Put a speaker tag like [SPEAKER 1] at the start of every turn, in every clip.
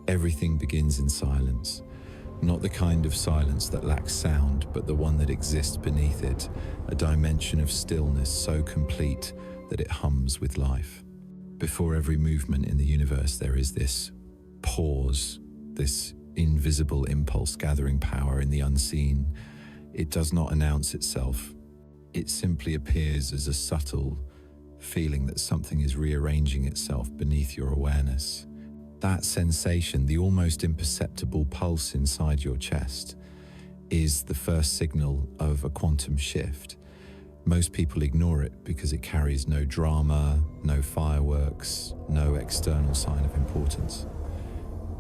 [SPEAKER 1] Everything begins in silence. Not the kind of silence that lacks sound, but the one that exists beneath it, a dimension of stillness so complete that it hums with life. Before every movement in the universe, there is this pause, this invisible impulse gathering power in the unseen. It does not announce itself. It simply appears as a subtle feeling that something is rearranging itself beneath your awareness. That sensation, the almost imperceptible pulse inside your chest, is the first signal of a quantum shift. Most people ignore it because it carries no drama, no fireworks, no external sign of importance.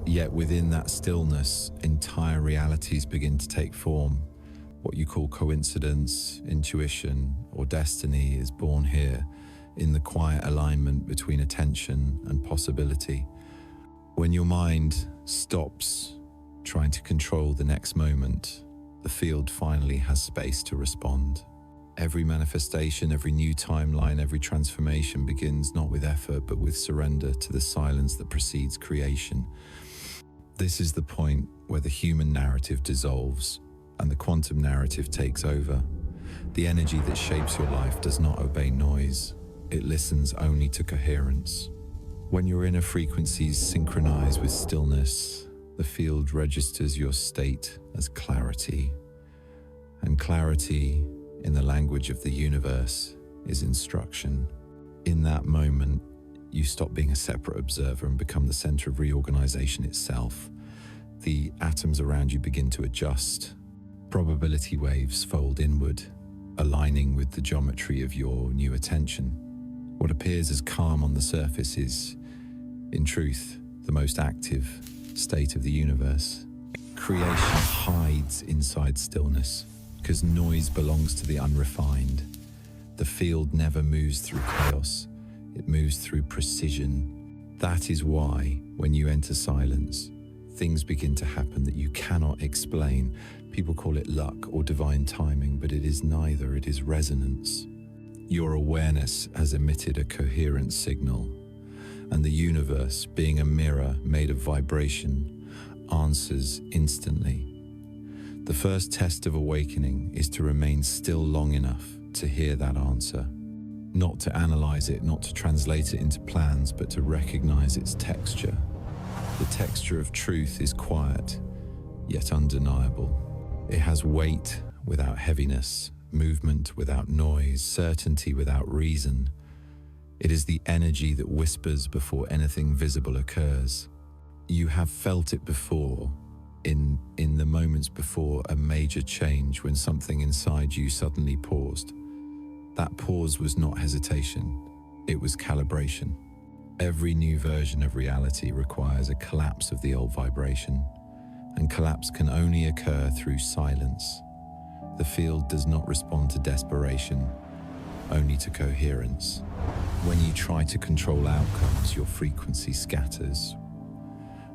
[SPEAKER 1] Yet within that stillness, entire realities begin to take form. What you call coincidence, intuition, or destiny is born here, in the quiet alignment between attention and possibility. When your mind stops trying to control the next moment, the field finally has space to respond. Every manifestation, every new timeline, every transformation begins not with effort, but with surrender to the silence that precedes creation. This is the point where the human narrative dissolves and the quantum narrative takes over. The energy that shapes your life does not obey noise. It listens only to coherence. When your inner frequencies synchronize with stillness, the field registers your state as clarity. And clarity, in the language of the universe, is instruction. In that moment, you stop being a separate observer and become the center of reorganization itself. The atoms around you begin to adjust. Probability waves fold inward, aligning with the geometry of your new attention. What appears as calm on the surface is, in truth, the most active state of the universe. Creation hides inside stillness, because noise belongs to the unrefined. The field never moves through chaos, it moves through precision. That is why, when you enter silence, things begin to happen that you cannot explain. People call it luck or divine timing, but it is neither, it is resonance. Your awareness has emitted a coherent signal, and the universe, being a mirror made of vibration, answers instantly. The first test of awakening is to remain still long enough to hear that answer. Not to analyze it, not to translate it into plans, but to recognize its texture. The texture of truth is quiet, yet undeniable. It has weight without heaviness, movement without noise, certainty without reason. It is the energy that whispers before anything visible occurs. You have felt it before, in the moments before a major change, when something inside you suddenly paused. That pause was not hesitation, it was calibration. Every new version of reality requires a collapse of the old vibration, and collapse can only occur through silence. The field does not respond to desperation, only to coherence. When you try to control outcomes, your frequency scatters.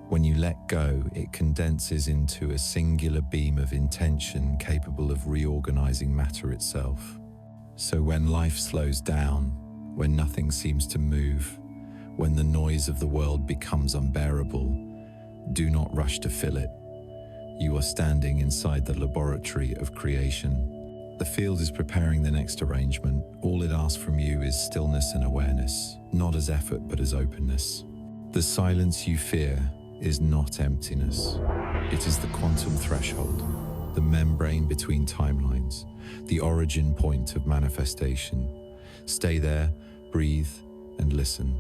[SPEAKER 1] When you let go, it condenses into a singular beam of intention capable of reorganizing matter itself. So when life slows down, when nothing seems to move, when the noise of the world becomes unbearable, do not rush to fill it. You are standing inside the laboratory of creation. The field is preparing the next arrangement. All it asks from you is stillness and awareness, not as effort but as openness. The silence you fear is not emptiness. It is the quantum threshold, the membrane between timelines, the origin point of manifestation. Stay there, breathe, and listen.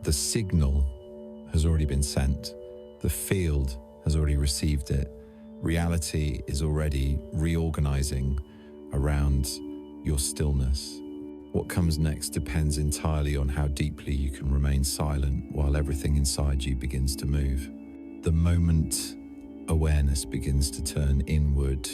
[SPEAKER 1] The signal has already been sent. The field has already received it. Reality is already reorganizing around your stillness. What comes next depends entirely on how deeply you can remain silent while everything inside you begins to move. The moment awareness begins to turn inward,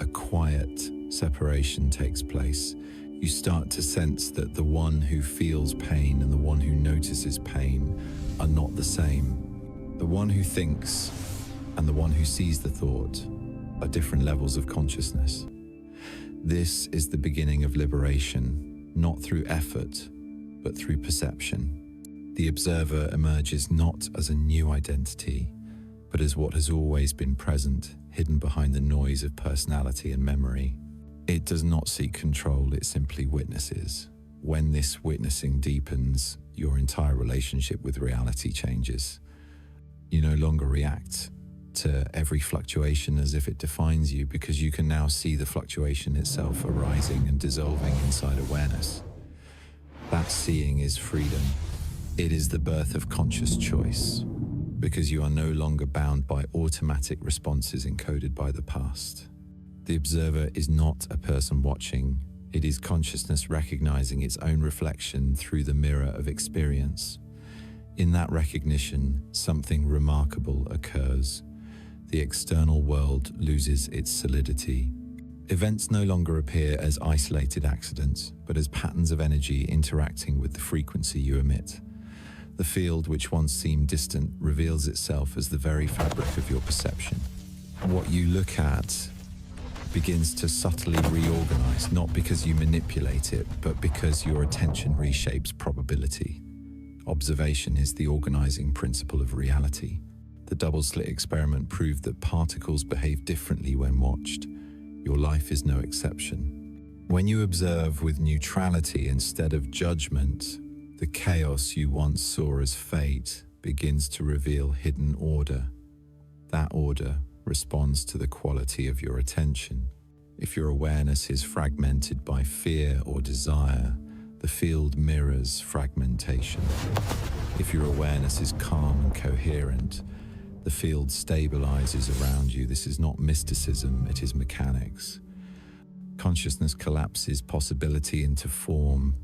[SPEAKER 1] a quiet separation takes place. You start to sense that the one who feels pain and the one who notices pain are not the same. The one who thinks and the one who sees the thought are different levels of consciousness. This is the beginning of liberation, not through effort, but through perception. The observer emerges not as a new identity, but as what has always been present, hidden behind the noise of personality and memory. It does not seek control, it simply witnesses. When this witnessing deepens, your entire relationship with reality changes. You no longer react to every fluctuation as if it defines you, because you can now see the fluctuation itself arising and dissolving inside awareness. That seeing is freedom. It is the birth of conscious choice, because you are no longer bound by automatic responses encoded by the past. The observer is not a person watching. It is consciousness recognizing its own reflection through the mirror of experience. In that recognition, something remarkable occurs. The external world loses its solidity. Events no longer appear as isolated accidents, but as patterns of energy interacting with the frequency you emit. The field which once seemed distant reveals itself as the very fabric of your perception. What you look at begins to subtly reorganize, not because you manipulate it, but because your attention reshapes probability. Observation is the organizing principle of reality. The double-slit experiment proved that particles behave differently when watched. Your life is no exception. When you observe with neutrality instead of judgment, the chaos you once saw as fate begins to reveal hidden order. That order responds to the quality of your attention. If your awareness is fragmented by fear or desire, the field mirrors fragmentation. If your awareness is calm and coherent, the field stabilizes around you. This is not mysticism, it is mechanics. Consciousness collapses possibility into form.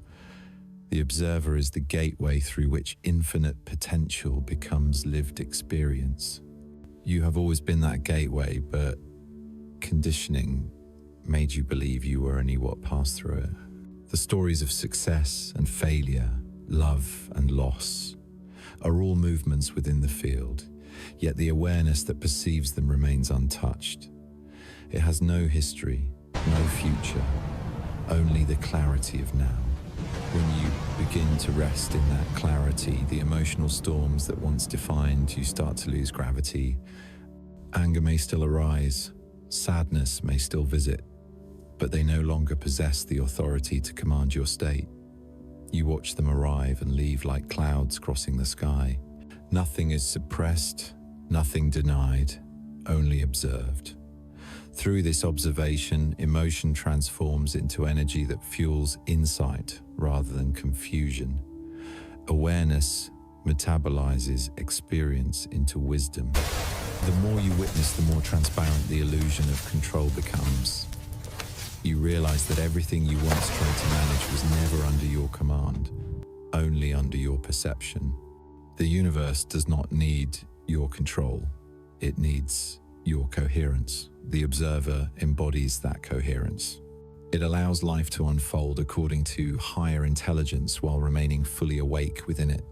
[SPEAKER 1] The observer is the gateway through which infinite potential becomes lived experience. You have always been that gateway, but conditioning made you believe you were only what passed through it. The stories of success and failure, love and loss, are all movements within the field, yet the awareness that perceives them remains untouched. It has no history, no future, only the clarity of now. When you begin to rest in that clarity, the emotional storms that once defined you start to lose gravity. Anger may still arise, sadness may still visit, but they no longer possess the authority to command your state. You watch them arrive and leave like clouds crossing the sky. Nothing is suppressed, nothing denied, only observed. Through this observation, emotion transforms into energy that fuels insight rather than confusion. Awareness metabolizes experience into wisdom. The more you witness, the more transparent the illusion of control becomes. You realize that everything you once tried to manage was never under your command, only under your perception. The universe does not need your control. It needs your coherence. The observer embodies that coherence. It allows life to unfold according to higher intelligence while remaining fully awake within it.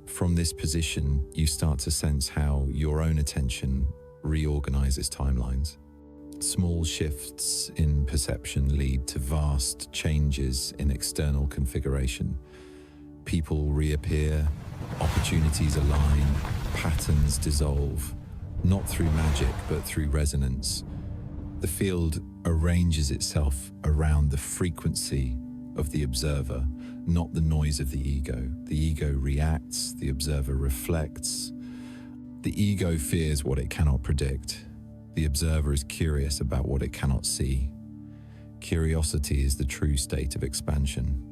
[SPEAKER 1] From this position, you start to sense how your own attention reorganizes timelines. Small shifts in perception lead to vast changes in external configuration. People reappear, opportunities align, patterns dissolve, not through magic, but through resonance. The field arranges itself around the frequency of the observer, not the noise of the ego. The ego reacts, the observer reflects. The ego fears what it cannot predict. The observer is curious about what it cannot see. Curiosity is the true state of expansion.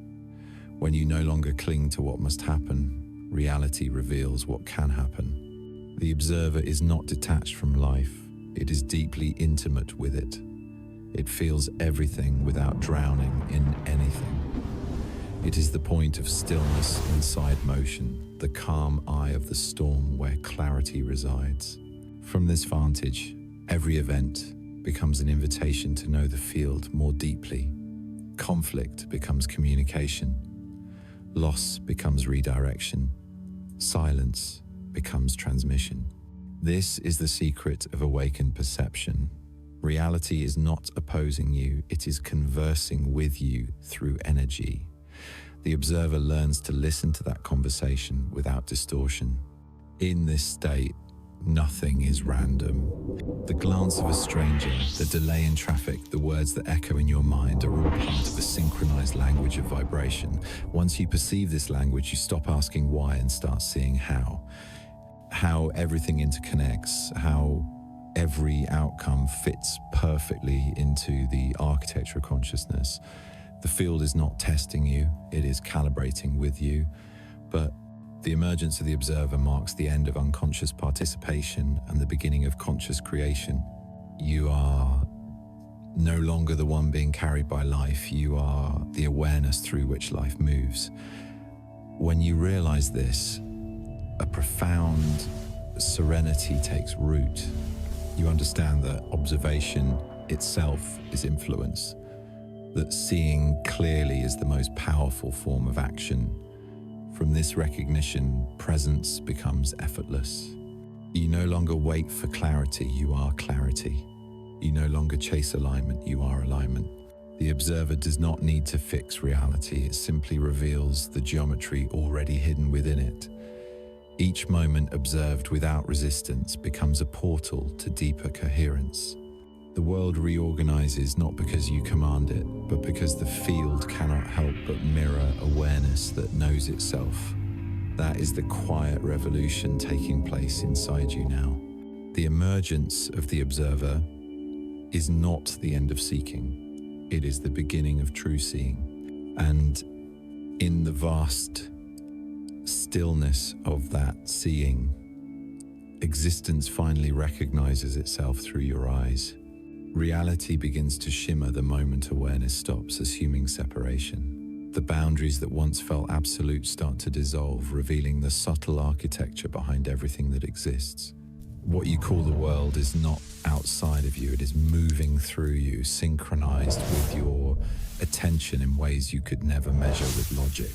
[SPEAKER 1] When you no longer cling to what must happen, reality reveals what can happen. The observer is not detached from life. It is deeply intimate with it. It feels everything without drowning in anything. It is the point of stillness inside motion, the calm eye of the storm where clarity resides. From this vantage, every event becomes an invitation to know the field more deeply. Conflict becomes communication. Loss becomes redirection. Silence becomes transmission. This is the secret of awakened perception. Reality is not opposing you, it is conversing with you through energy. The observer learns to listen to that conversation without distortion. In this state, Nothing is random. The glance of a stranger, the delay in traffic, the words that echo in your mind are all part of a synchronized language of vibration. Once you perceive this language, you stop asking why and start seeing how. How everything interconnects, how every outcome fits perfectly into the architecture of consciousness. The field is not testing you, it is calibrating with you, but the emergence of the observer marks the end of unconscious participation and the beginning of conscious creation. You are no longer the one being carried by life, you are the awareness through which life moves. When you realize this, a profound serenity takes root. You understand that observation itself is influence, that seeing clearly is the most powerful form of action. From this recognition, presence becomes effortless. You no longer wait for clarity, you are clarity. You no longer chase alignment, you are alignment. The observer does not need to fix reality, it simply reveals the geometry already hidden within it. Each moment observed without resistance becomes a portal to deeper coherence. The world reorganizes not because you command it, but because the field cannot help but mirror awareness that knows itself. That is the quiet revolution taking place inside you now. The emergence of the observer is not the end of seeking. It is the beginning of true seeing. And in the vast stillness of that seeing, existence finally recognizes itself through your eyes. Reality begins to shimmer the moment awareness stops assuming separation. The boundaries that once felt absolute start to dissolve, revealing the subtle architecture behind everything that exists. What you call the world is not outside of you, it is moving through you, synchronized with your attention in ways you could never measure with logic.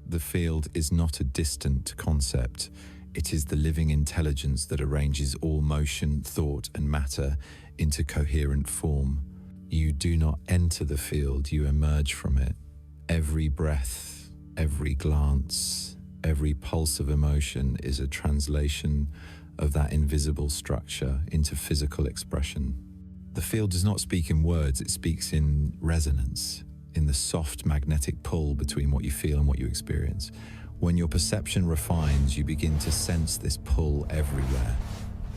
[SPEAKER 1] The field is not a distant concept, it is the living intelligence that arranges all motion, thought, and matter into coherent form. You do not enter the field, you emerge from it. Every breath, every glance, every pulse of emotion is a translation of that invisible structure into physical expression. The field does not speak in words, it speaks in resonance, in the soft magnetic pull between what you feel and what you experience. When your perception refines, you begin to sense this pull everywhere.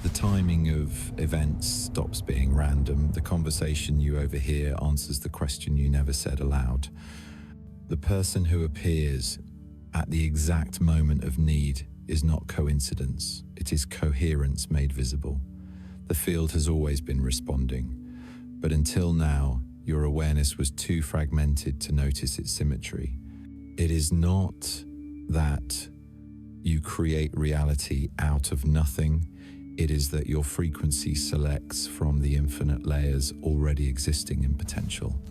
[SPEAKER 1] The timing of events stops being random. The conversation you overhear answers the question you never said aloud. The person who appears at the exact moment of need is not coincidence. It is coherence made visible. The field has always been responding, but until now, your awareness was too fragmented to notice its symmetry. It is not that you create reality out of nothing. It is that your frequency selects from the infinite layers already existing in potential.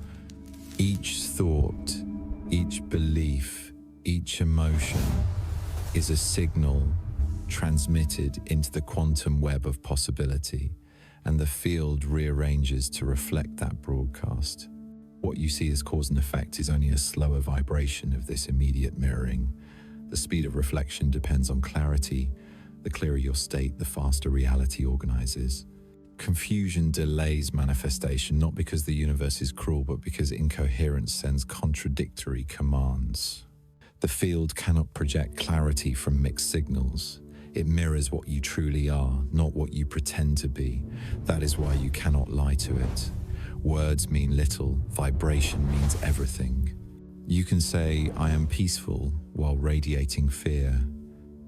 [SPEAKER 1] Each thought, each belief, each emotion is a signal transmitted into the quantum web of possibility, and the field rearranges to reflect that broadcast. What you see as cause and effect is only a slower vibration of this immediate mirroring. The speed of reflection depends on clarity. The clearer your state, the faster reality organizes. Confusion delays manifestation, not because the universe is cruel, but because incoherence sends contradictory commands. The field cannot project clarity from mixed signals. It mirrors what you truly are, not what you pretend to be. That is why you cannot lie to it. Words mean little, vibration means everything. You can say, "I am peaceful," while radiating fear,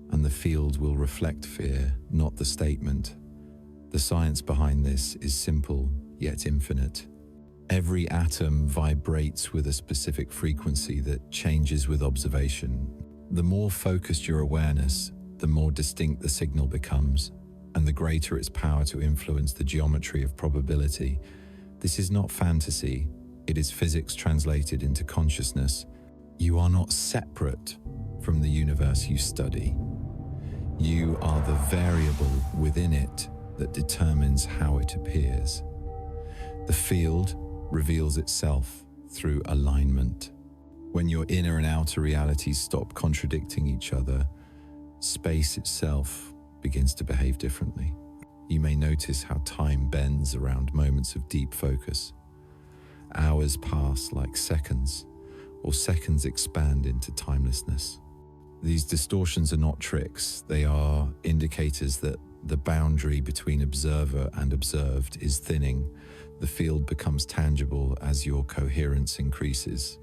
[SPEAKER 1] and the field will reflect fear, not the statement. The science behind this is simple, yet infinite. Every atom vibrates with a specific frequency that changes with observation. The more focused your awareness, the more distinct the signal becomes, and the greater its power to influence the geometry of probability. This is not fantasy, it is physics translated into consciousness. You are not separate from the universe you study. You are the variable within it that determines how it appears. The field reveals itself through alignment. When your inner and outer realities stop contradicting each other, space itself begins to behave differently. You may notice how time bends around moments of deep focus. Hours pass like seconds, or seconds expand into timelessness. These distortions are not tricks, they are indicators that the boundary between observer and observed is thinning. The field becomes tangible as your coherence increases.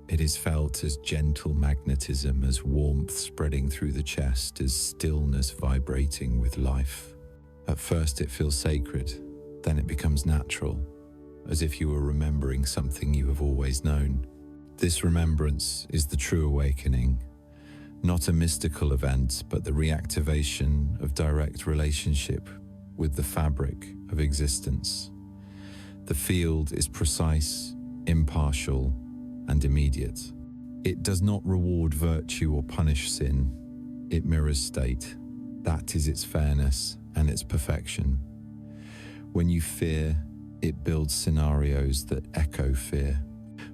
[SPEAKER 1] It is felt as gentle magnetism, as warmth spreading through the chest, as stillness vibrating with life. At first it feels sacred, then it becomes natural, as if you were remembering something you have always known. This remembrance is the true awakening, not a mystical event, but the reactivation of direct relationship with the fabric of existence. The field is precise, impartial, and immediate. It does not reward virtue or punish sin. It mirrors state. That is its fairness and its perfection. When you fear, it builds scenarios that echo fear.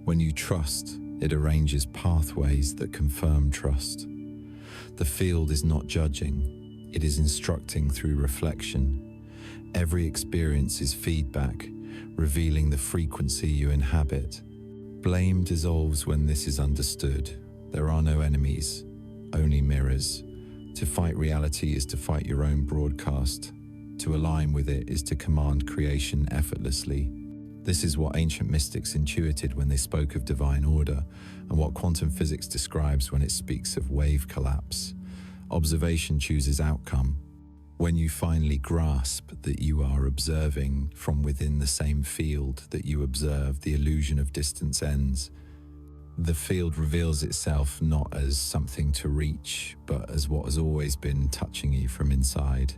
[SPEAKER 1] When you trust, it arranges pathways that confirm trust. The field is not judging, it is instructing through reflection. Every experience is feedback, revealing the frequency you inhabit. Blame dissolves when this is understood. There are no enemies, only mirrors. To fight reality is to fight your own broadcast. To align with it is to command creation effortlessly. This is what ancient mystics intuited when they spoke of divine order, and what quantum physics describes when it speaks of wave collapse. Observation chooses outcome. When you finally grasp that you are observing from within the same field that you observe, the illusion of distance ends. The field reveals itself not as something to reach, but as what has always been touching you from inside.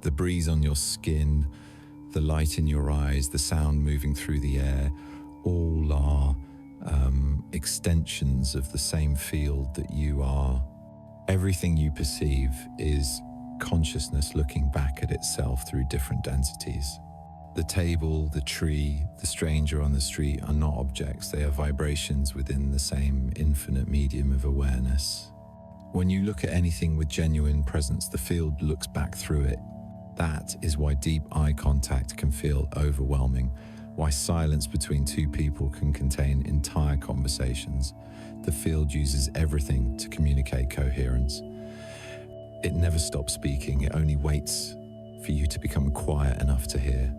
[SPEAKER 1] The breeze on your skin, the light in your eyes, the sound moving through the air, all are extensions of the same field that you are. Everything you perceive is consciousness looking back at itself through different densities. The table, the tree, the stranger on the street are not objects, they are vibrations within the same infinite medium of awareness. When you look at anything with genuine presence, the field looks back through it. That is why deep eye contact can feel overwhelming, why silence between two people can contain entire conversations. The field uses everything to communicate coherence. It never stops speaking, it only waits for you to become quiet enough to hear.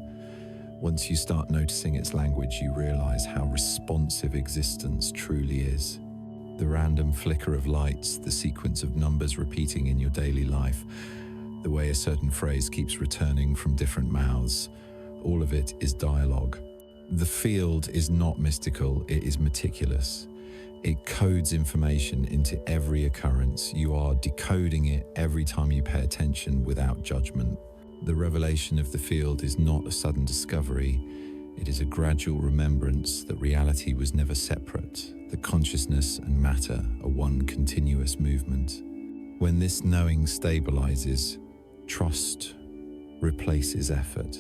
[SPEAKER 1] Once you start noticing its language, you realize how responsive existence truly is. The random flicker of lights, the sequence of numbers repeating in your daily life, the way a certain phrase keeps returning from different mouths, all of it is dialogue. The field is not mystical, it is meticulous. It codes information into every occurrence. You are decoding it every time you pay attention without judgment. The revelation of the field is not a sudden discovery. It is a gradual remembrance that reality was never separate. The consciousness and matter are one continuous movement. When this knowing stabilizes, trust replaces effort.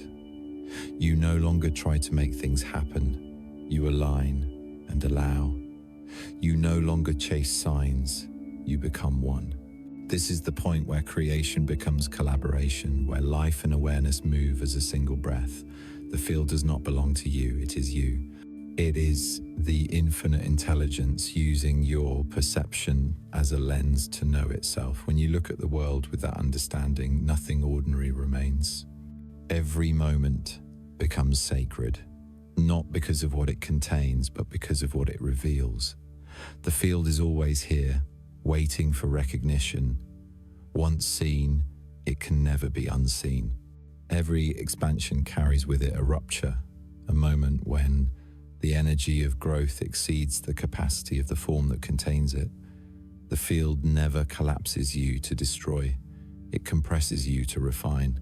[SPEAKER 1] You no longer try to make things happen. You align and allow. You no longer chase signs. You become one. This is the point where creation becomes collaboration, where life and awareness move as a single breath. The field does not belong to you, it is you. It is the infinite intelligence using your perception as a lens to know itself. When you look at the world with that understanding, nothing ordinary remains. Every moment becomes sacred, not because of what it contains, but because of what it reveals. The field is always here, waiting for recognition. Once seen, it can never be unseen. Every expansion carries with it a rupture, a moment when the energy of growth exceeds the capacity of the form that contains it. The field never collapses you to destroy, it compresses you to refine.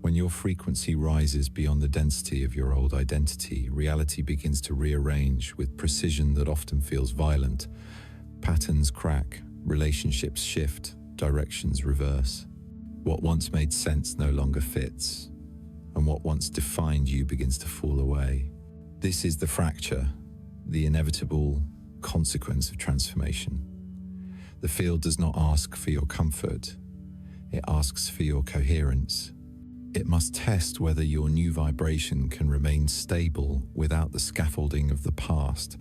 [SPEAKER 1] When your frequency rises beyond the density of your old identity, reality begins to rearrange with precision that often feels violent. Patterns crack, relationships shift, directions reverse. What once made sense no longer fits, and what once defined you begins to fall away. This is the fracture, the inevitable consequence of transformation. The field does not ask for your comfort. It asks for your coherence. It must test whether your new vibration can remain stable without the scaffolding of the past.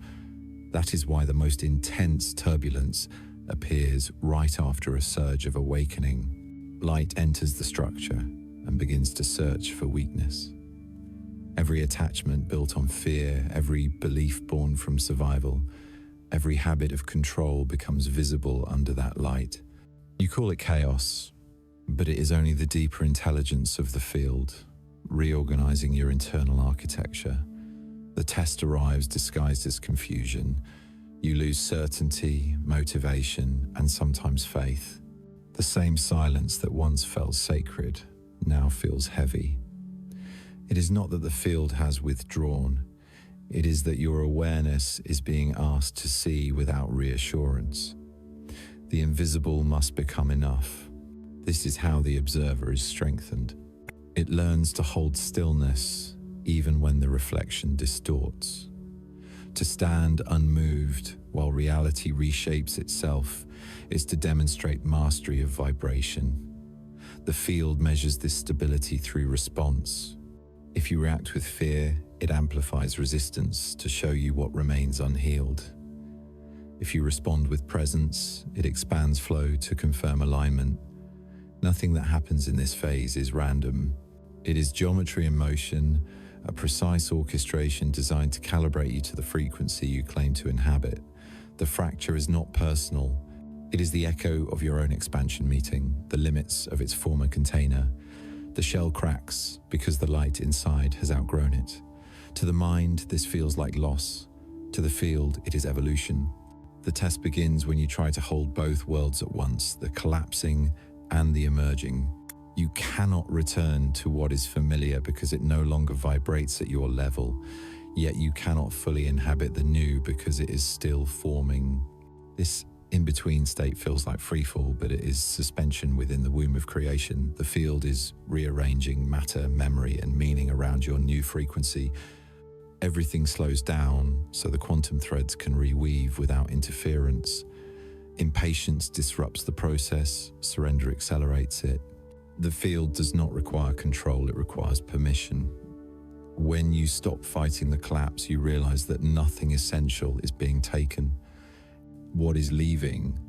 [SPEAKER 1] That is why the most intense turbulence appears right after a surge of awakening. Light enters the structure and begins to search for weakness. Every attachment built on fear, every belief born from survival, every habit of control becomes visible under that light. You call it chaos, but it is only the deeper intelligence of the field, reorganizing your internal architecture. The test arrives disguised as confusion. You lose certainty, motivation, and sometimes faith. The same silence that once felt sacred now feels heavy. It is not that the field has withdrawn. It is that your awareness is being asked to see without reassurance. The invisible must become enough. This is how the observer is strengthened. It learns to hold stillness even when the reflection distorts. To stand unmoved while reality reshapes itself is to demonstrate mastery of vibration. The field measures this stability through response. If you react with fear, it amplifies resistance to show you what remains unhealed. If you respond with presence, it expands flow to confirm alignment. Nothing that happens in this phase is random. It is geometry in motion, a precise orchestration designed to calibrate you to the frequency you claim to inhabit. The fracture is not personal. It is the echo of your own expansion meeting, the limits of its former container. The shell cracks because the light inside has outgrown it. To the mind, this feels like loss. To the field, it is evolution. The test begins when you try to hold both worlds at once, the collapsing and the emerging. You cannot return to what is familiar because it no longer vibrates at your level, yet you cannot fully inhabit the new because it is still forming. This in-between state feels like freefall, but it is suspension within the womb of creation. The field is rearranging matter, memory, and meaning around your new frequency. Everything slows down so the quantum threads can reweave without interference. Impatience disrupts the process, surrender accelerates it. The field does not require control, it requires permission. When you stop fighting the collapse, you realize that nothing essential is being taken. What is leaving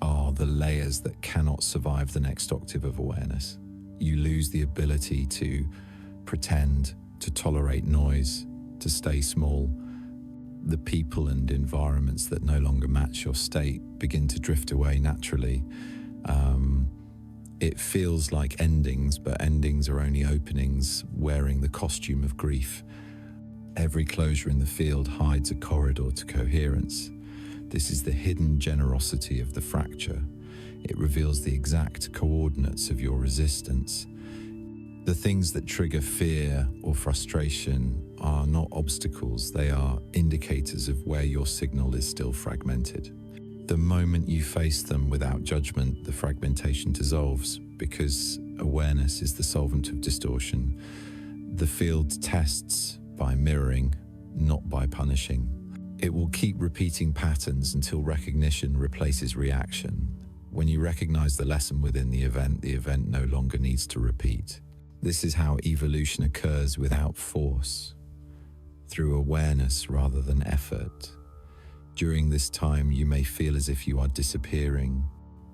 [SPEAKER 1] are the layers that cannot survive the next octave of awareness. You lose the ability to pretend, to tolerate noise, to stay small. The people and environments that no longer match your state begin to drift away naturally. It feels like endings, but endings are only openings wearing the costume of grief. Every closure in the field hides a corridor to coherence. This is the hidden generosity of the fracture. It reveals the exact coordinates of your resistance. The things that trigger fear or frustration are not obstacles, they are indicators of where your signal is still fragmented. The moment you face them without judgment, the fragmentation dissolves because awareness is the solvent of distortion. The field tests by mirroring, not by punishing. It will keep repeating patterns until recognition replaces reaction. When you recognize the lesson within the event no longer needs to repeat. This is how evolution occurs without force, through awareness rather than effort. During this time, you may feel as if you are disappearing.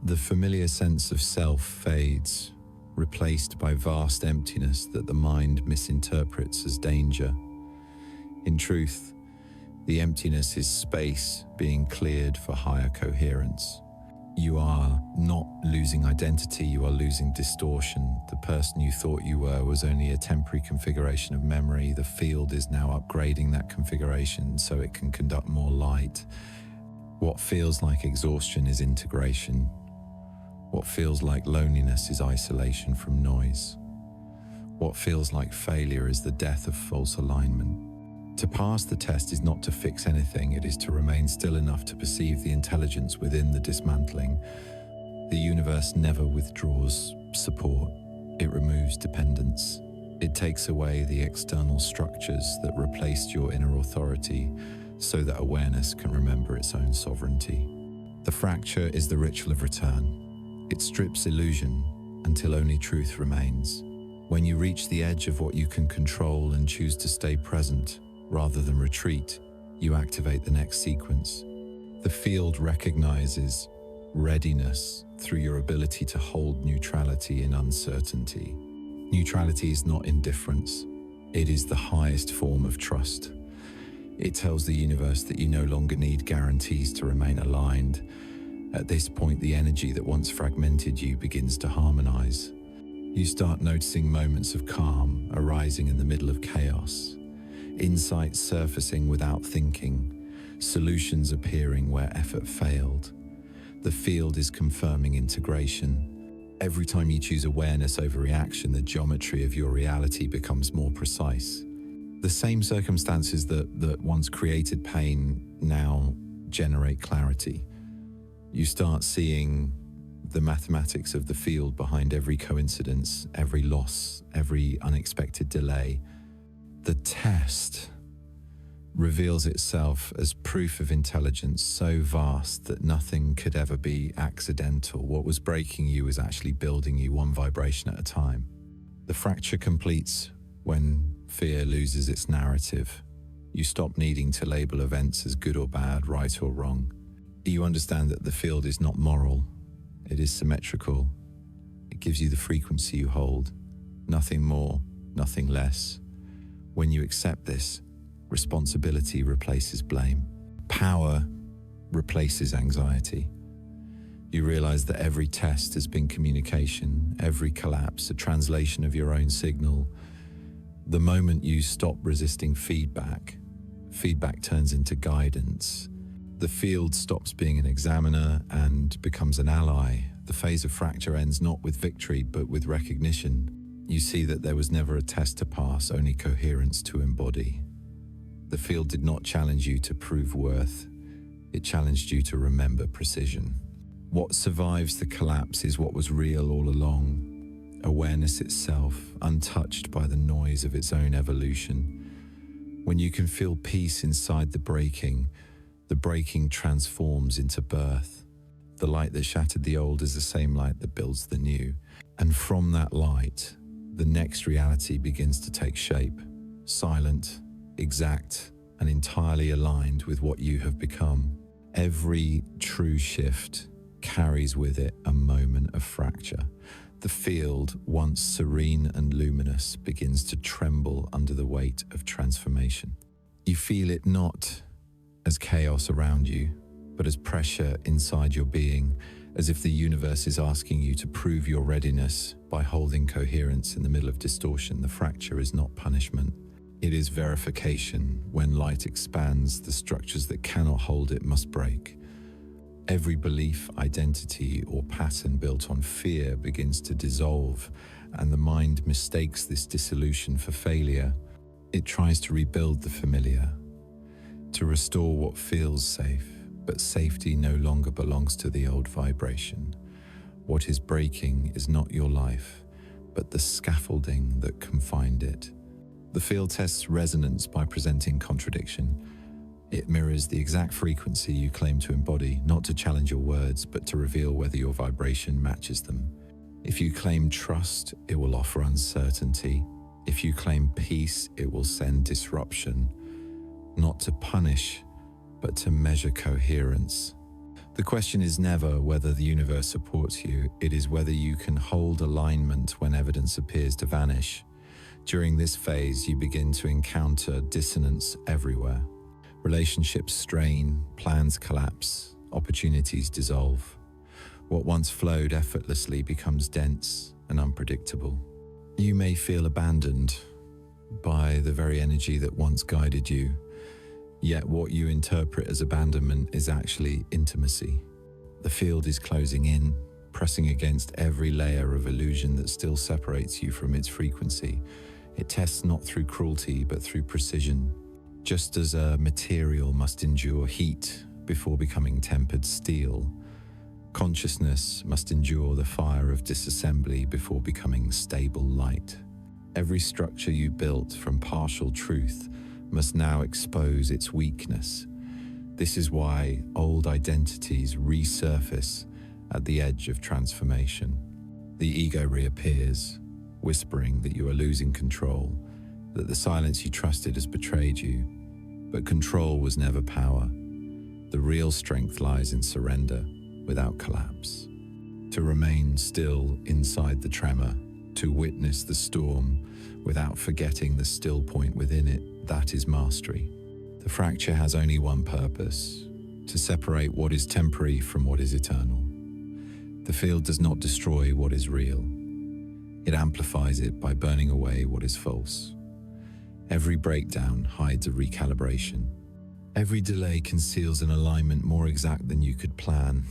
[SPEAKER 1] The familiar sense of self fades, replaced by vast emptiness that the mind misinterprets as danger. In truth, the emptiness is space being cleared for higher coherence. You are not losing identity, you are losing distortion. The person you thought you were was only a temporary configuration of memory. The field is now upgrading that configuration so it can conduct more light. What feels like exhaustion is integration. What feels like loneliness is isolation from noise. What feels like failure is the death of false alignment. To pass the test is not to fix anything, it is to remain still enough to perceive the intelligence within the dismantling. The universe never withdraws support, it removes dependence. It takes away the external structures that replaced your inner authority so that awareness can remember its own sovereignty. The fracture is the ritual of return. It strips illusion until only truth remains. When you reach the edge of what you can control and choose to stay present rather than retreat, you activate the next sequence. The field recognizes readiness through your ability to hold neutrality in uncertainty. Neutrality is not indifference. It is the highest form of trust. It tells the universe that you no longer need guarantees to remain aligned. At this point, the energy that once fragmented you begins to harmonize. You start noticing moments of calm arising in the middle of chaos, insights surfacing without thinking, solutions appearing where effort failed. The field is confirming integration. Every time you choose awareness over reaction, the geometry of your reality becomes more precise. The same circumstances that once created pain now generate clarity. You start seeing the mathematics of the field behind every coincidence, every loss, every unexpected delay. The test reveals itself as proof of intelligence so vast that nothing could ever be accidental. What was breaking you was actually building you one vibration at a time. The fracture completes when fear loses its narrative. You stop needing to label events as good or bad, right or wrong. You understand that the field is not moral. It is symmetrical. It gives you the frequency you hold. Nothing more, nothing less. When you accept this, responsibility replaces blame. Power replaces anxiety. You realize that every test has been communication, every collapse, a translation of your own signal. The moment you stop resisting feedback, feedback turns into guidance. The field stops being an examiner and becomes an ally. The phase of fracture ends not with victory, but with recognition. You see that there was never a test to pass, only coherence to embody. The field did not challenge you to prove worth. It challenged you to remember precision. What survives the collapse is what was real all along. Awareness itself, untouched by the noise of its own evolution. When you can feel peace inside the breaking transforms into birth. The light that shattered the old is the same light that builds the new. And from that light, the next reality begins to take shape. Silent, exact, and entirely aligned with what you have become. Every true shift carries with it a moment of fracture. The field, once serene and luminous, begins to tremble under the weight of transformation. You feel it not as chaos around you, but as pressure inside your being, as if the universe is asking you to prove your readiness by holding coherence in the middle of distortion. The fracture is not punishment. It is verification. When light expands, the structures that cannot hold it must break. Every belief, identity, or pattern built on fear begins to dissolve, and the mind mistakes this dissolution for failure. It tries to rebuild the familiar, to restore what feels safe, but safety no longer belongs to the old vibration. What is breaking is not your life, but the scaffolding that confined it. The field tests resonance by presenting contradiction. It mirrors the exact frequency you claim to embody, not to challenge your words, but to reveal whether your vibration matches them. If you claim trust, it will offer uncertainty. If you claim peace, it will send disruption. Not to punish, but to measure coherence. The question is never whether the universe supports you, it is whether you can hold alignment when evidence appears to vanish. During this phase, you begin to encounter dissonance everywhere. Relationships strain, plans collapse, opportunities dissolve. What once flowed effortlessly becomes dense and unpredictable. You may feel abandoned by the very energy that once guided you, yet what you interpret as abandonment is actually intimacy. The field is closing in, pressing against every layer of illusion that still separates you from its frequency. It tests not through cruelty, but through precision. Just as a material must endure heat before becoming tempered steel, consciousness must endure the fire of disassembly before becoming stable light. Every structure you built from partial truth must now expose its weakness. This is why old identities resurface at the edge of transformation. The ego reappears, whispering that you are losing control, that the silence you trusted has betrayed you. But control was never power. The real strength lies in surrender without collapse. To remain still inside the tremor, to witness the storm without forgetting the still point within it, that is mastery. The fracture has only one purpose: to separate what is temporary from what is eternal. The field does not destroy what is real. It amplifies it by burning away what is false. Every breakdown hides a recalibration. Every delay conceals an alignment more exact than you could plan.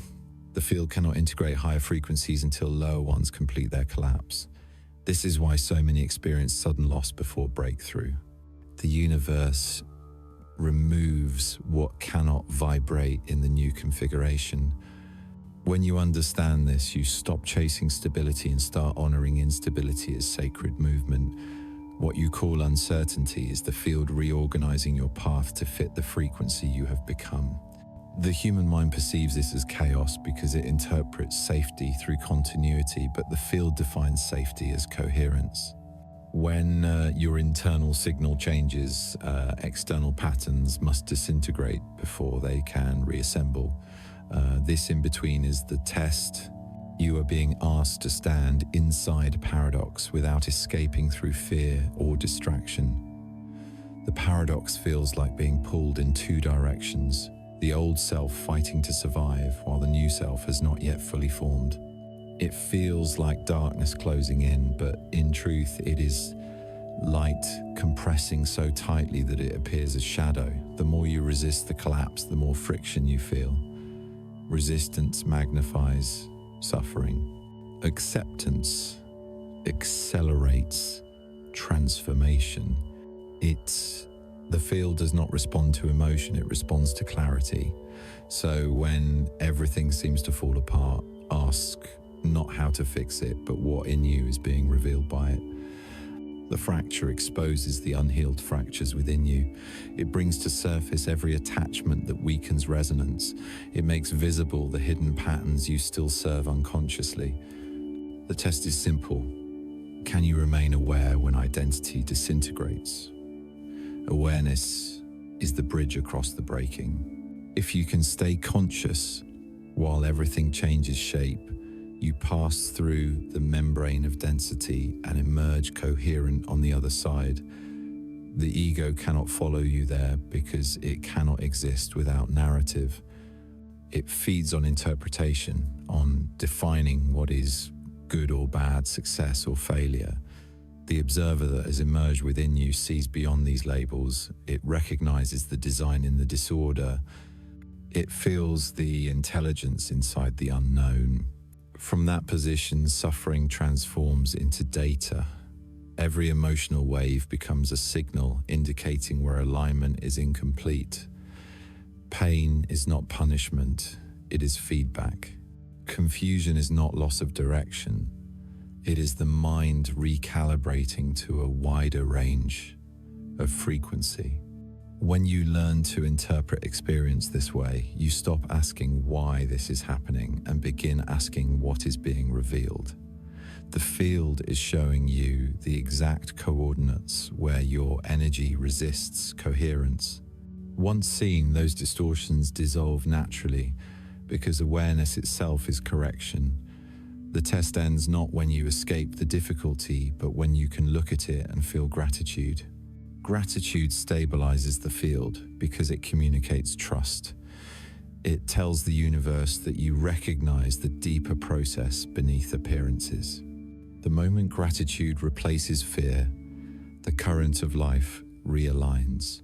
[SPEAKER 1] The field cannot integrate higher frequencies until lower ones complete their collapse. This is why so many experience sudden loss before breakthrough. The universe removes what cannot vibrate in the new configuration. When you understand this, you stop chasing stability and start honoring instability as sacred movement. What you call uncertainty is the field reorganizing your path to fit the frequency you have become. The human mind perceives this as chaos because it interprets safety through continuity, but the field defines safety as coherence. When your internal signal changes, external patterns must disintegrate before they can reassemble. This in between is the test. You are being asked to stand inside paradox without escaping through fear or distraction. The paradox feels like being pulled in two directions, the old self fighting to survive while the new self has not yet fully formed. It feels like darkness closing in, but in truth it is light compressing so tightly that it appears as shadow. The more you resist the collapse, the more friction you feel. Resistance magnifies suffering. Acceptance accelerates transformation. The field does not respond to emotion, it responds to clarity. So when everything seems to fall apart, ask not how to fix it, but what in you is being revealed by it. The fracture exposes the unhealed fractures within you. It brings to surface every attachment that weakens resonance. It makes visible the hidden patterns you still serve unconsciously. The test is simple. Can you remain aware when identity disintegrates? Awareness is the bridge across the breaking. If you can stay conscious while everything changes shape, you pass through the membrane of density and emerge coherent on the other side. The ego cannot follow you there because it cannot exist without narrative. It feeds on interpretation, on defining what is good or bad, success or failure. The observer that has emerged within you sees beyond these labels. It recognizes the design in the disorder. It feels the intelligence inside the unknown. From that position, suffering transforms into data. Every emotional wave becomes a signal indicating where alignment is incomplete. Pain is not punishment, it is feedback. Confusion is not loss of direction. It is the mind recalibrating to a wider range of frequency. When you learn to interpret experience this way, you stop asking why this is happening and begin asking what is being revealed. The field is showing you the exact coordinates where your energy resists coherence. Once seen, those distortions dissolve naturally because awareness itself is correction. The test ends not when you escape the difficulty, but when you can look at it and feel gratitude. Gratitude stabilizes the field because it communicates trust. It tells the universe that you recognize the deeper process beneath appearances. The moment gratitude replaces fear, the current of life realigns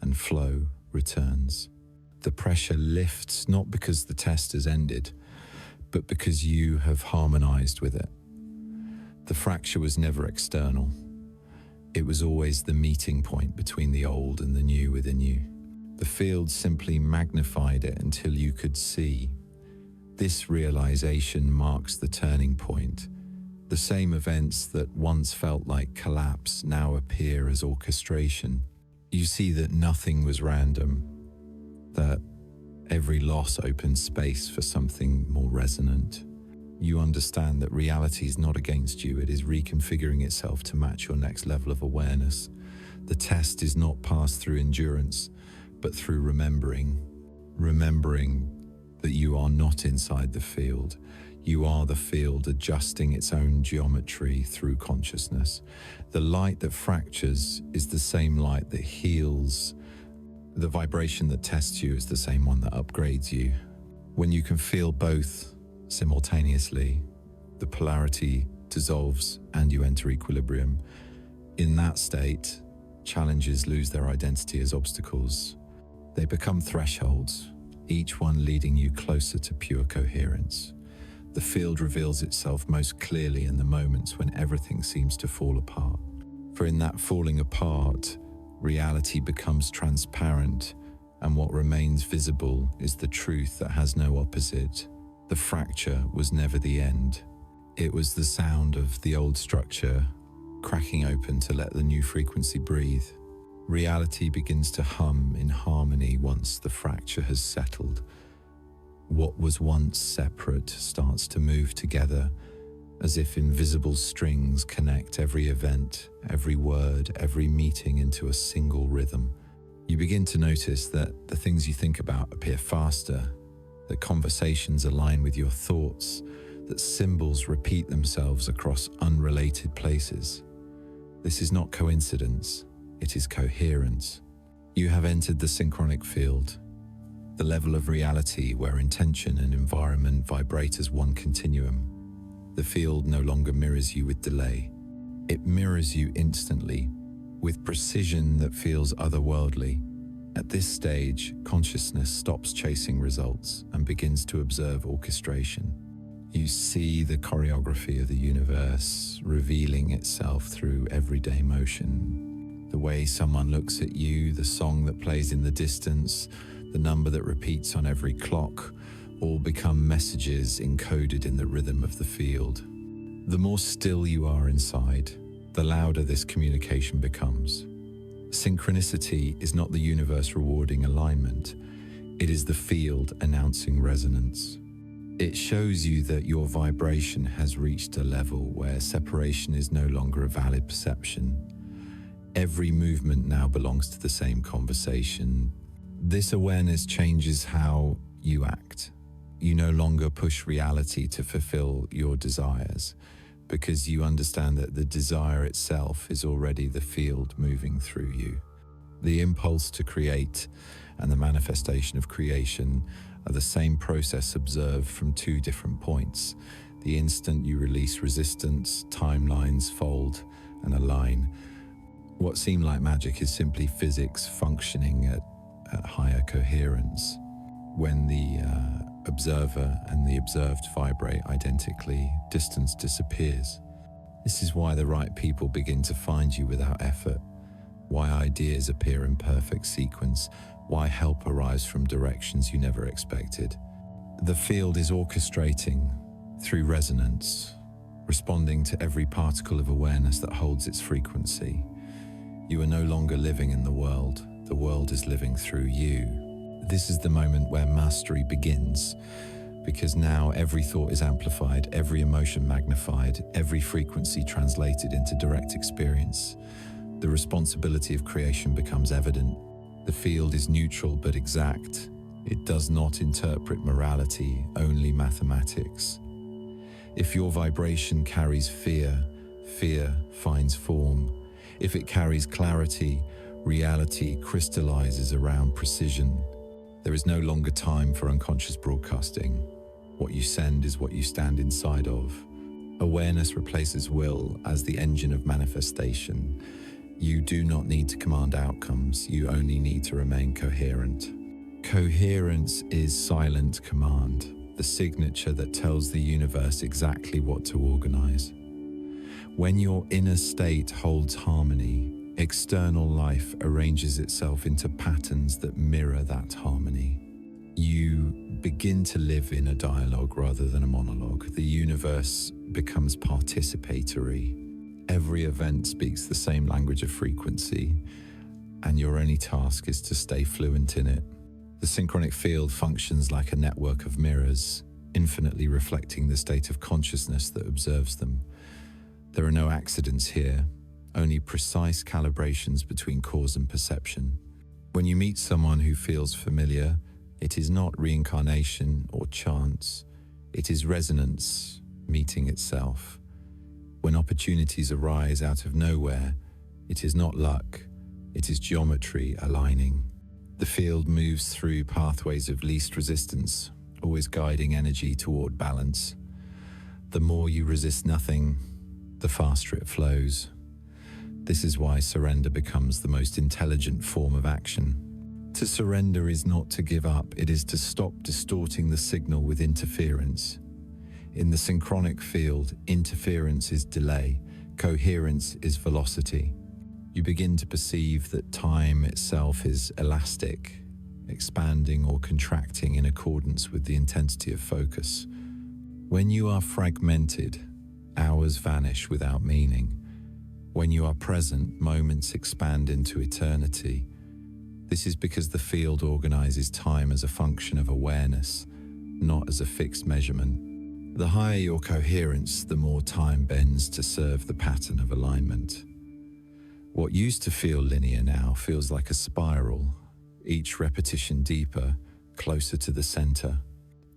[SPEAKER 1] and flow returns. The pressure lifts not because the test has ended, but because you have harmonized with it. The fracture was never external. It was always the meeting point between the old and the new within you. The field simply magnified it until you could see. This realization marks the turning point. The same events that once felt like collapse now appear as orchestration. You see that nothing was random, that every loss opened space for something more resonant. You understand that reality is not against you, it is reconfiguring itself to match your next level of awareness. The test is not passed through endurance, but through remembering that you are not inside the field. You are the field adjusting its own geometry through consciousness. The light that fractures is the same light that heals. The vibration that tests you is the same one that upgrades you. When you can feel both simultaneously, the polarity dissolves and you enter equilibrium. In that state, challenges lose their identity as obstacles. They become thresholds, each one leading you closer to pure coherence. The field reveals itself most clearly in the moments when everything seems to fall apart. For in that falling apart, reality becomes transparent, and what remains visible is the truth that has no opposite. The fracture was never the end. It was the sound of the old structure cracking open to let the new frequency breathe. Reality begins to hum in harmony once the fracture has settled. What was once separate starts to move together, as if invisible strings connect every event, every word, every meeting into a single rhythm. You begin to notice that the things you think about appear faster, that conversations align with your thoughts, that symbols repeat themselves across unrelated places. This is not coincidence, it is coherence. You have entered the synchronic field, the level of reality where intention and environment vibrate as one continuum. The field no longer mirrors you with delay. It mirrors you instantly, with precision that feels otherworldly. At this stage, consciousness stops chasing results and begins to observe orchestration. You see the choreography of the universe revealing itself through everyday motion. The way someone looks at you, the song that plays in the distance, the number that repeats on every clock, all become messages encoded in the rhythm of the field. The more still you are inside, the louder this communication becomes. Synchronicity is not the universe rewarding alignment, it is the field announcing resonance. It shows you that your vibration has reached a level where separation is no longer a valid perception. Every movement now belongs to the same conversation. This awareness changes how you act. You no longer push reality to fulfill your desires, because you understand that the desire itself is already the field moving through you. The impulse to create and the manifestation of creation are the same process observed from two different points. The instant you release resistance, timelines fold and align. What seemed like magic is simply physics functioning at higher coherence. When the observer and the observed vibrate identically, distance disappears. This is why the right people begin to find you without effort, why ideas appear in perfect sequence, why help arrives from directions you never expected. The field is orchestrating through resonance, responding to every particle of awareness that holds its frequency. You are no longer living in the world is living through you. This is the moment where mastery begins, because now every thought is amplified, every emotion magnified, every frequency translated into direct experience. The responsibility of creation becomes evident. The field is neutral but exact. It does not interpret morality, only mathematics. If your vibration carries fear, fear finds form. If it carries clarity, reality crystallizes around precision. There is no longer time for unconscious broadcasting. What you send is what you stand inside of. Awareness replaces will as the engine of manifestation. You do not need to command outcomes, you only need to remain coherent. Coherence is silent command, the signature that tells the universe exactly what to organize. When your inner state holds harmony, external life arranges itself into patterns that mirror that harmony. You begin to live in a dialogue rather than a monologue. The universe becomes participatory. Every event speaks the same language of frequency, and your only task is to stay fluent in it. The synchronic field functions like a network of mirrors. infinitely reflecting the state of consciousness that observes them. There are no accidents here, only precise calibrations between cause and perception. When you meet someone who feels familiar, it is not reincarnation or chance, it is resonance meeting itself. When opportunities arise out of nowhere, it is not luck, it is geometry aligning. The field moves through pathways of least resistance, always guiding energy toward balance. The more you resist nothing, the faster it flows. This is why surrender becomes the most intelligent form of action. To surrender is not to give up, it is to stop distorting the signal with interference. In the synchronic field, interference is delay, coherence is velocity. You begin to perceive that time itself is elastic, expanding or contracting in accordance with the intensity of focus. When you are fragmented, hours vanish without meaning. When you are present, moments expand into eternity. This is because the field organizes time as a function of awareness, not as a fixed measurement. The higher your coherence, the more time bends to serve the pattern of alignment. What used to feel linear now feels like a spiral, each repetition deeper, closer to the center.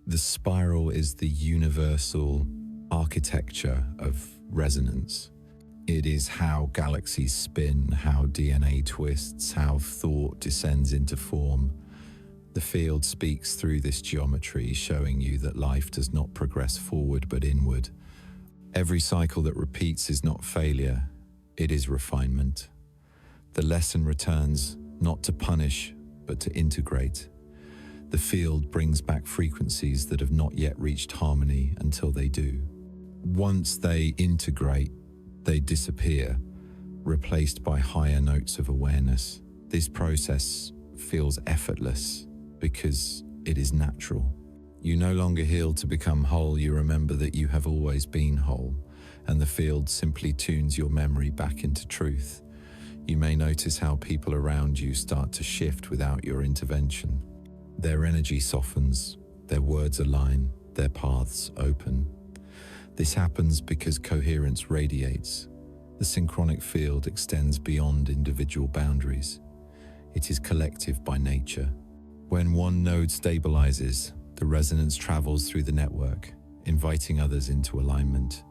[SPEAKER 1] The spiral is the universal architecture of resonance. It is how galaxies spin, how DNA twists, how thought descends into form. The field speaks through this geometry, showing you that life does not progress forward but inward. Every cycle that repeats is not failure, it is refinement. The lesson returns not to punish, but to integrate. The field brings back frequencies that have not yet reached harmony until they do. Once they integrate, they disappear, replaced by higher notes of awareness. This process feels effortless because it is natural. You no longer heal to become whole, you remember that you have always been whole, and the field simply tunes your memory back into truth. You may notice how people around you start to shift without your intervention. Their energy softens, their words align, their paths open. This happens because coherence radiates. The synchronic field extends beyond individual boundaries. It is collective by nature. When one node stabilizes, the resonance travels through the network, inviting others into alignment.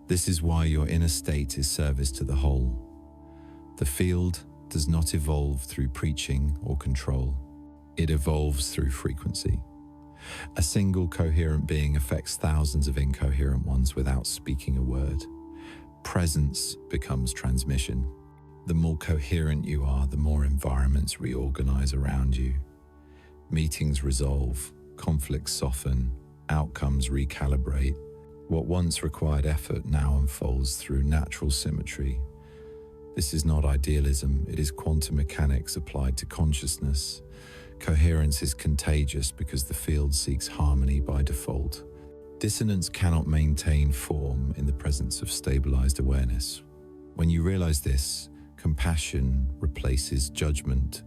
[SPEAKER 1] This is why your inner state is service to the whole. The field does not evolve through preaching or control. It evolves through frequency. A single coherent being affects thousands of incoherent ones without speaking a word. Presence becomes transmission. The more coherent you are, the more environments reorganize around you. Meetings resolve, conflicts soften, outcomes recalibrate. What once required effort now unfolds through natural symmetry. This is not idealism, it is quantum mechanics applied to consciousness. Coherence is contagious because the field seeks harmony by default. Dissonance cannot maintain form in the presence of stabilized awareness. When you realize this, compassion replaces judgment.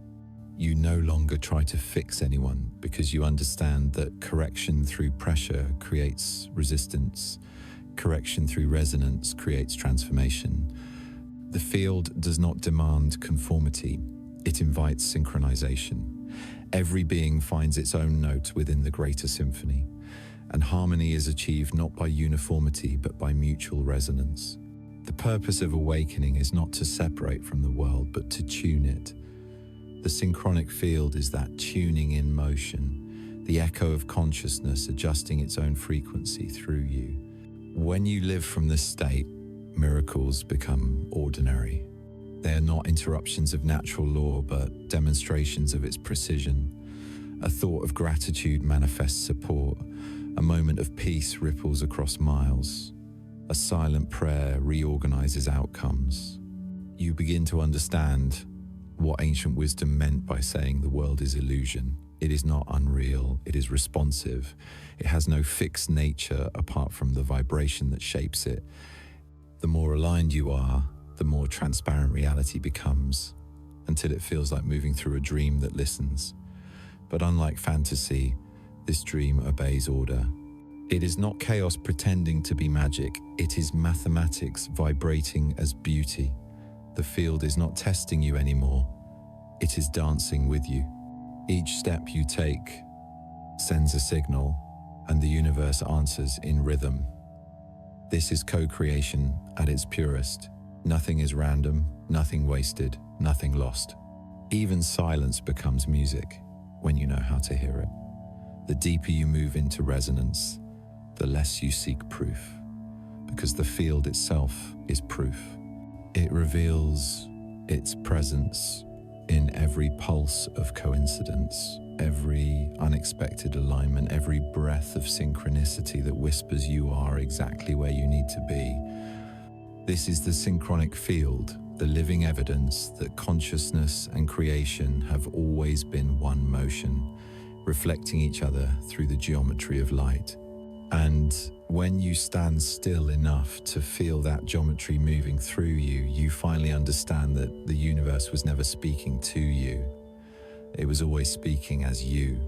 [SPEAKER 1] You no longer try to fix anyone because you understand that correction through pressure creates resistance. Correction through resonance creates transformation. The field does not demand conformity, it invites synchronization. Every being finds its own note within the greater symphony, and harmony is achieved not by uniformity but by mutual resonance. The purpose of awakening is not to separate from the world but to tune it. The synchronic field is that tuning in motion, the echo of consciousness adjusting its own frequency through you. When you live from this state, miracles become ordinary. They are not interruptions of natural law, but demonstrations of its precision. A thought of gratitude manifests support. A moment of peace ripples across miles. A silent prayer reorganizes outcomes. You begin to understand what ancient wisdom meant by saying the world is illusion. It is not unreal, it is responsive. It has no fixed nature apart from the vibration that shapes it. The more aligned you are, the more transparent reality becomes, until it feels like moving through a dream that listens. But unlike fantasy, this dream obeys order. It is not chaos pretending to be magic, it is mathematics vibrating as beauty. The field is not testing you anymore, it is dancing with you. Each step you take sends a signal, and the universe answers in rhythm. This is co-creation at its purest. Nothing is random, nothing wasted, nothing lost. Even silence becomes music when you know how to hear it. The deeper you move into resonance, the less you seek proof, because the field itself is proof. It reveals its presence in every pulse of coincidence, every unexpected alignment, every breath of synchronicity that whispers you are exactly where you need to be. This is the synchronic field, the living evidence that consciousness and creation have always been one motion, reflecting each other through the geometry of light. And when you stand still enough to feel that geometry moving through you, you finally understand that the universe was never speaking to you. It was always speaking as you.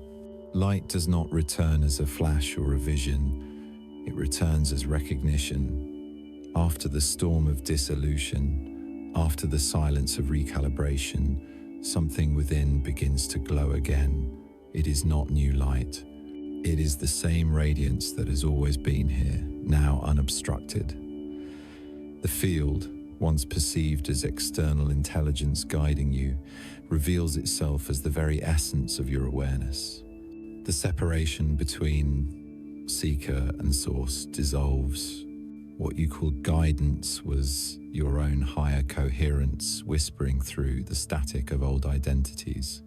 [SPEAKER 1] Light does not return as a flash or a vision. It returns as recognition. After the storm of dissolution, after the silence of recalibration, something within begins to glow again. It is not new light. It is the same radiance that has always been here, now unobstructed. The field, once perceived as external intelligence guiding you, reveals itself as the very essence of your awareness. The separation between seeker and source dissolves. What you called guidance was your own higher coherence whispering through the static of old identities.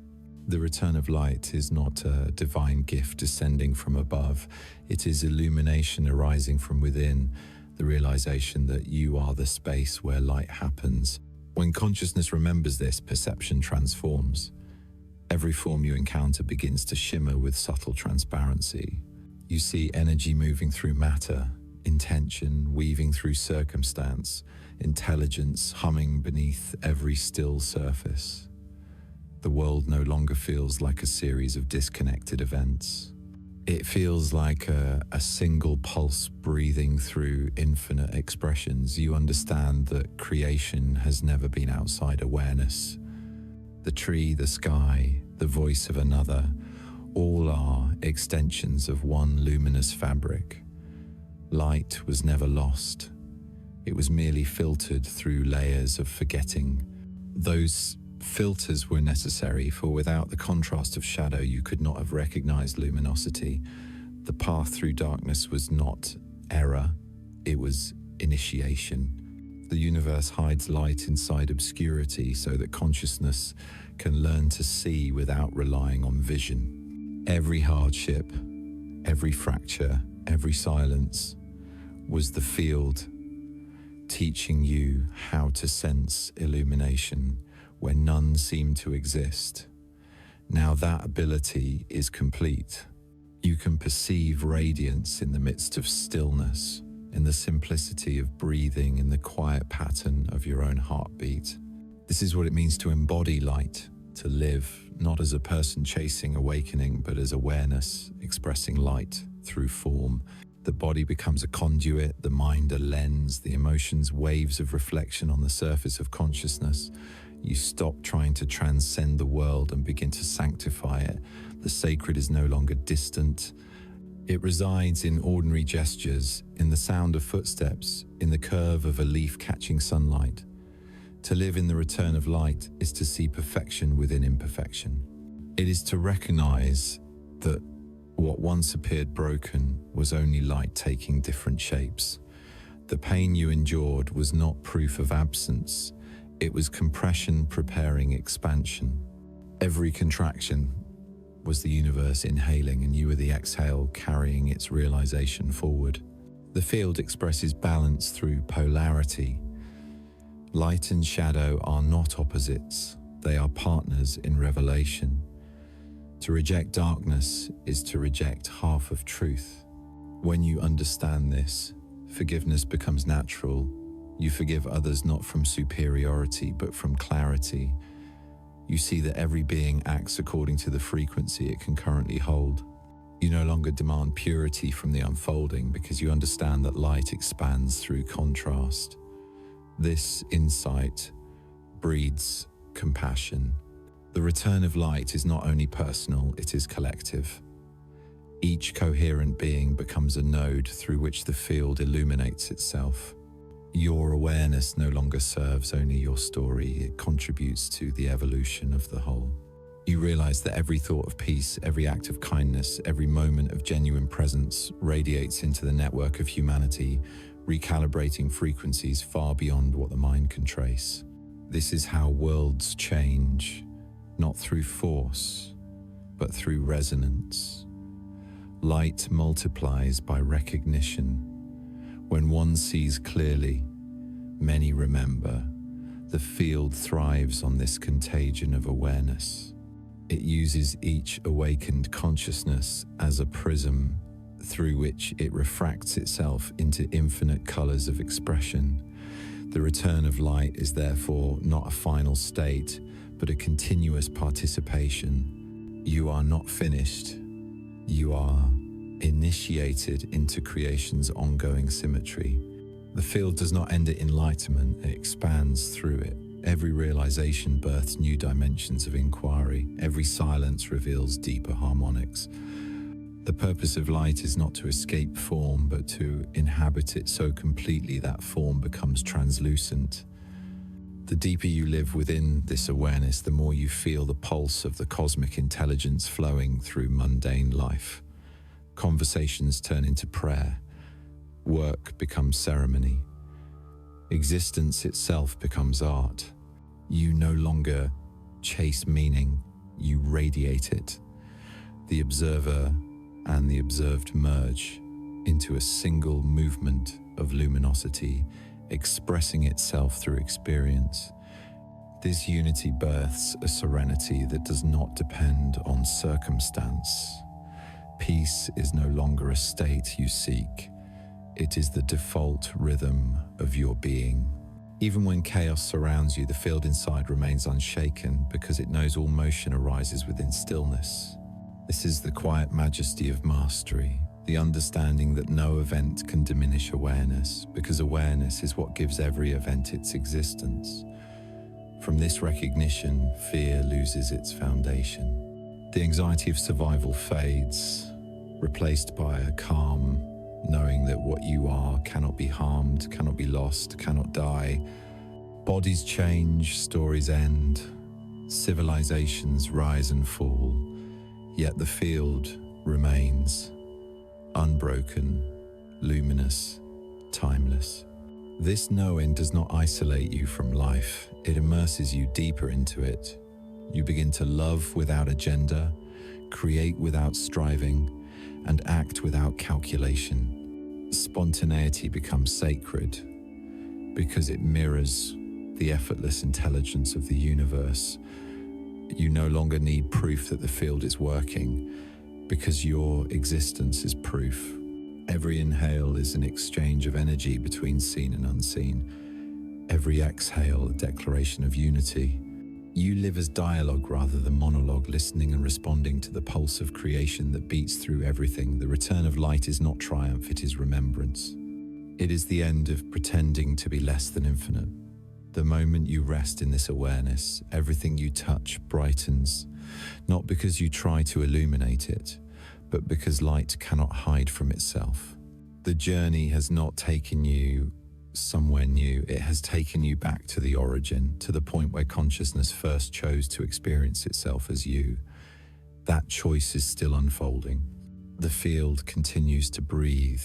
[SPEAKER 1] The return of light is not a divine gift descending from above. It is illumination arising from within, the realization that you are the space where light happens. When consciousness remembers this, perception transforms. Every form you encounter begins to shimmer with subtle transparency. You see energy moving through matter, intention weaving through circumstance, intelligence humming beneath every still surface. The world no longer feels like a series of disconnected events. It feels like a single pulse breathing through infinite expressions. You understand that creation has never been outside awareness. The tree, the sky, the voice of another, all are extensions of one luminous fabric. Light was never lost. It was merely filtered through layers of forgetting. Those filters were necessary, for without the contrast of shadow, you could not have recognized luminosity. The path through darkness was not error, it was initiation. The universe hides light inside obscurity so that consciousness can learn to see without relying on vision. Every hardship, every fracture, every silence was the field teaching you how to sense illumination when none seemed to exist. Now that ability is complete. You can perceive radiance in the midst of stillness, in the simplicity of breathing, in the quiet pattern of your own heartbeat. This is what it means to embody light, to live not as a person chasing awakening, but as awareness expressing light through form. The body becomes a conduit, the mind a lens, the emotions waves of reflection on the surface of consciousness. You stop trying to transcend the world and begin to sanctify it. The sacred is no longer distant. It resides in ordinary gestures, in the sound of footsteps, in the curve of a leaf catching sunlight. To live in the return of light is to see perfection within imperfection. It is to recognize that what once appeared broken was only light taking different shapes. The pain you endured was not proof of absence. It was compression preparing expansion. Every contraction was the universe inhaling, and you were the exhale carrying its realization forward. The field expresses balance through polarity. Light and shadow are not opposites. They are partners in revelation. To reject darkness is to reject half of truth. When you understand this, forgiveness becomes natural. You forgive others not from superiority, but from clarity. You see that every being acts according to the frequency it can currently hold. You no longer demand purity from the unfolding because you understand that light expands through contrast. This insight breeds compassion. The return of light is not only personal, it is collective. Each coherent being becomes a node through which the field illuminates itself. Your awareness no longer serves only your story, it contributes to the evolution of the whole. You realize that every thought of peace, every act of kindness, every moment of genuine presence radiates into the network of humanity, recalibrating frequencies far beyond what the mind can trace. This is how worlds change, not through force, but through resonance. Light multiplies by recognition. When one sees clearly, many remember. The field thrives on this contagion of awareness. It uses each awakened consciousness as a prism through which it refracts itself into infinite colors of expression. The return of light is therefore not a final state, but a continuous participation. You are not finished. You are initiated into creation's ongoing symmetry. The field does not end at enlightenment, it expands through it. Every realization births new dimensions of inquiry. Every silence reveals deeper harmonics. The purpose of light is not to escape form, but to inhabit it so completely that form becomes translucent. The deeper you live within this awareness, the more you feel the pulse of the cosmic intelligence flowing through mundane life. Conversations turn into prayer. Work becomes ceremony. Existence itself becomes art. You no longer chase meaning, you radiate it. The observer and the observed merge into a single movement of luminosity, expressing itself through experience. This unity births a serenity that does not depend on circumstance. Peace is no longer a state you seek. It is the default rhythm of your being. Even when chaos surrounds you, the field inside remains unshaken because it knows all motion arises within stillness. This is the quiet majesty of mastery, the understanding that no event can diminish awareness, because awareness is what gives every event its existence. From this recognition, fear loses its foundation. The anxiety of survival fades, replaced by a calm, knowing that what you are cannot be harmed, cannot be lost, cannot die. Bodies change, stories end, civilizations rise and fall, yet the field remains unbroken, luminous, timeless. This knowing does not isolate you from life, it immerses you deeper into it. You begin to love without agenda, create without striving, and act without calculation. Spontaneity becomes sacred because it mirrors the effortless intelligence of the universe. You no longer need proof that the field is working because your existence is proof. Every inhale is an exchange of energy between seen and unseen. Every exhale, a declaration of unity. You live as dialogue rather than monologue, listening and responding to the pulse of creation that beats through everything. The return of light is not triumph, it is remembrance. It is the end of pretending to be less than infinite. The moment you rest in this awareness, everything you touch brightens, not because you try to illuminate it, but because light cannot hide from itself. The journey has not taken you somewhere new, it has taken you back to the origin, to the point where consciousness first chose to experience itself as you. That choice is still unfolding. The field continues to breathe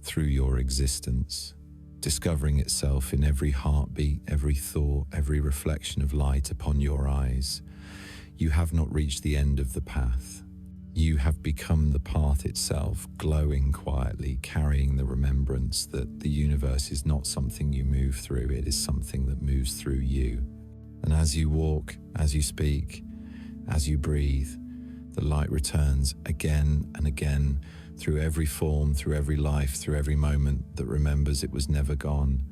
[SPEAKER 1] through your existence, discovering itself in every heartbeat, every thought, every reflection of light upon your eyes. You have not reached the end of the path. You have become the path itself, glowing quietly, carrying the remembrance that the universe is not something you move through, it is something that moves through you. And as you walk, as you speak, as you breathe, the light returns again and again through every form, through every life, through every moment that remembers it was never gone.